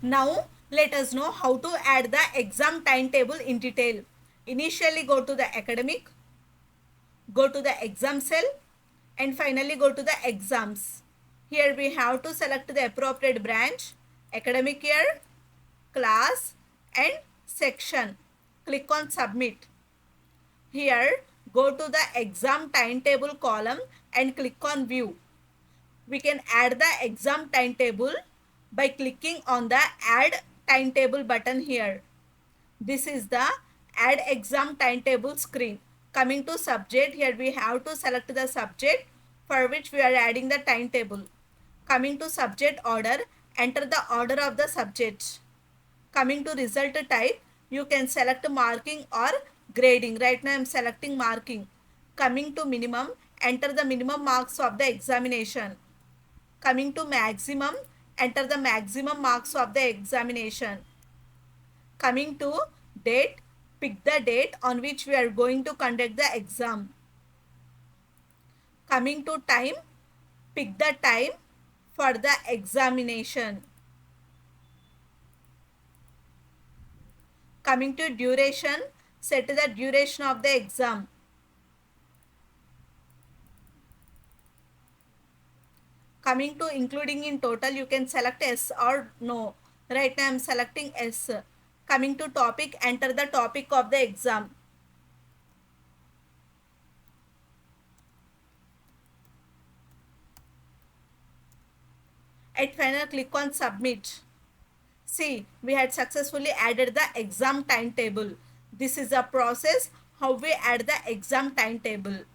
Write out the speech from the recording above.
Now let us know how to add the exam timetable in detail. Initially go to the academic, go to the exam cell, and finally go to the exams. Here we have to select the appropriate branch, academic year, class and section. Click on submit. Here go to the exam timetable column and click on view. We can add the exam timetable by clicking on the add timetable button here. This is the add exam timetable screen. Coming to subject, here we have to select the subject for which we are adding the timetable. Coming to subject order, enter the order of the subject. Coming to result type, you can select marking or grading. Right now I am selecting marking. Coming to minimum, enter the minimum marks of the examination. Coming to maximum, enter the maximum marks of the examination. Coming to date, pick the date on which we are going to conduct the exam. Coming to time, pick the time for the examination. Coming to duration, set the duration of the exam. Coming to including in total, you can select yes or no. Right now I am selecting yes. Coming to topic, enter the topic of the exam. At final, click on submit. See, we had successfully added the exam timetable. This is a process how we add the exam timetable.